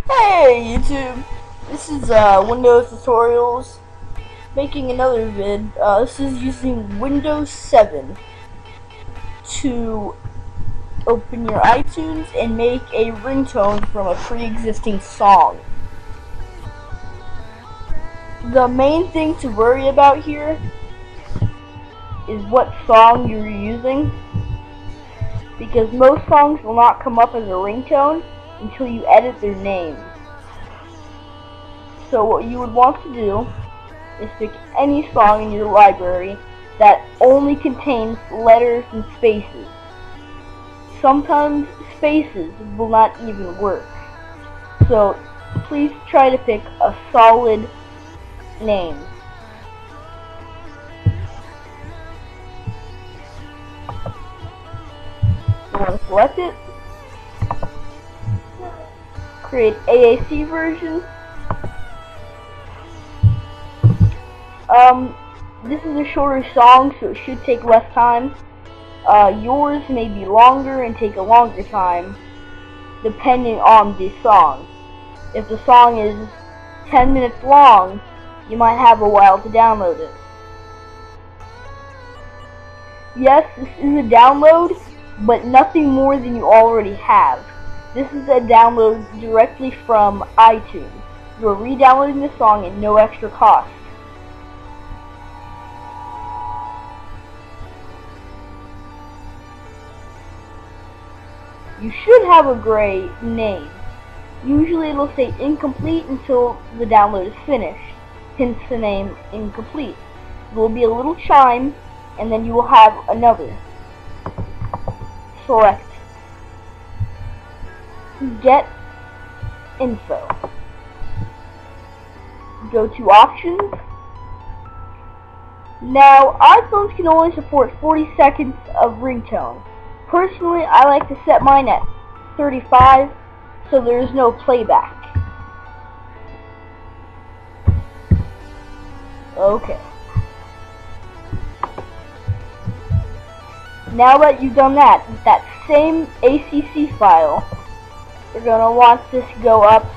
Hey YouTube, this is Windows Tutorials making another vid. This is using Windows 7 to open your iTunes and make a ringtone from a pre-existing song. The main thing to worry about here is what song you're using, because most songs will not come up as a ringtone until you edit their name. So what you would want to do is pick any song in your library that only contains letters and spaces. Sometimes spaces will not even work. So please try to pick a solid name. You want to select it, create AAC version. This is a shorter song, so it should take less time. Yours may be longer and take a longer time, depending on the song. If the song is 10 minutes long, you might have a while to download it. Yes, this is a download, but nothing more than you already have. This is a download directly from iTunes. You are re-downloading the song at no extra cost. You should have a gray name. Usually it'll say incomplete until the download is finished, hence the name incomplete. There will be a little chime, and then you will have another. Select Get Info. Go to Options. Now, iPhones can only support 40 seconds of ringtone. Personally, I like to set mine at 35, so there is no playback. Okay. Now that you've done that, with that same ACC file, you're going to want this to go up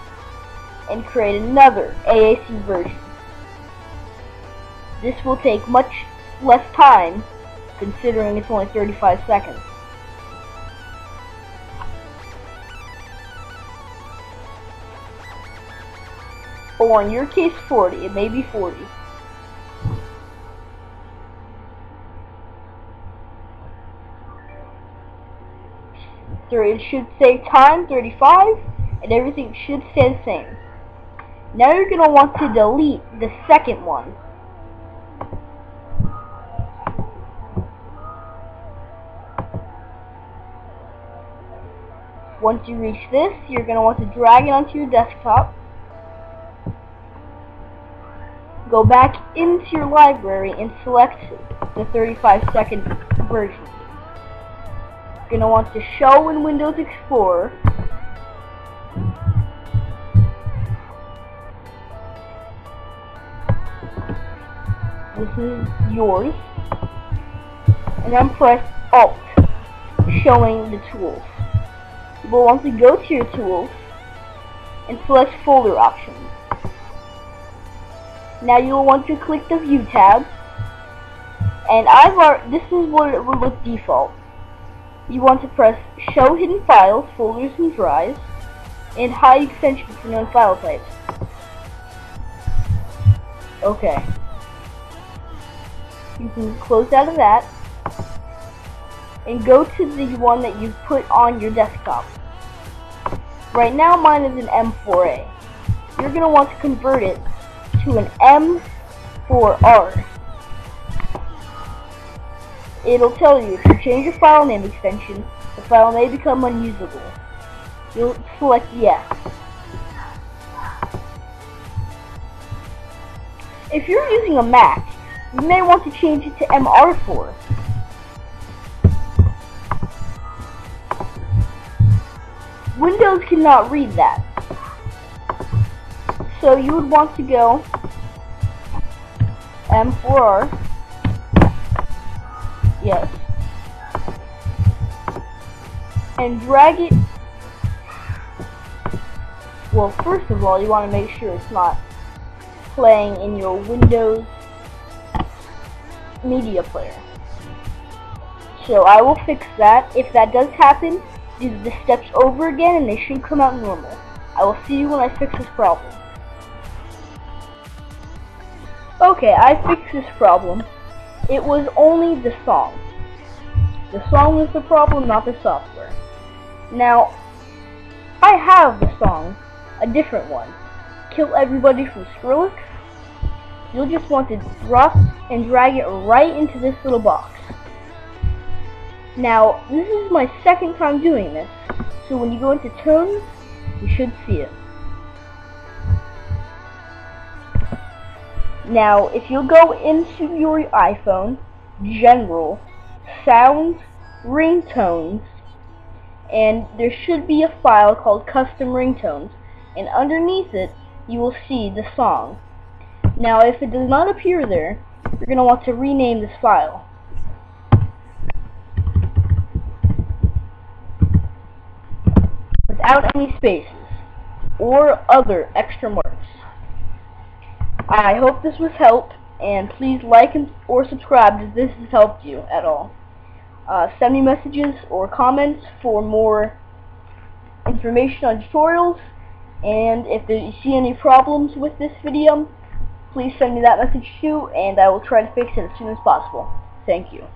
and create another AAC version. This will take much less time, considering it's only 35 seconds. Or in your case 40, it may be 40. So it should say time 35, and everything should stay the same. Now you're going to want to delete the second one. Once you reach this, you're going to want to drag it onto your desktop. Go back into your library and select the 35-second version. You're going to want to show in Windows Explorer. This is yours. And then press Alt, showing the tools. You will want to go to your tools and select folder options. Now you will want to click the View tab, and this is what it will look default. You want to press Show Hidden Files, Folders, and Drives, and Hide Extensions for known file types. Okay. You can close out of that, and go to the one that you've put on your desktop. Right now mine is an M4A. You're going to want to convert it to an M4R. It'll tell you if you change your file name extension, the file may become unusable. You'll select yes. If you're using a Mac, you may want to change it to MR4. Windows cannot read that. So you would want to go M4R, yes, and drag it Well, first of all, you want to make sure it's not playing in your Windows media player. So I will fix that. If that does happen, do the steps over again and they should come out normal. I will see you when I fix this problem. Okay, I fixed this problem. It was only the song. The song was the problem, not the software. Now, I have the song, a different one. Kill Everybody from Skrillex. You'll just want to drop and drag it right into this little box. Now, this is my second time doing this, so when you go into Tones, you should see it. Now, if you'll go into your iPhone, General, Sounds, Ringtones, and there should be a file called Custom Ringtones, and underneath it, you will see the song. Now, if it does not appear there, you're going to want to rename this file. Without any spaces, or other extra marks. I hope this was help, and please like or subscribe if this has helped you at all. Send me messages or comments for more information on tutorials, and if you see any problems with this video, please send me that message too, and I will try to fix it as soon as possible. Thank you.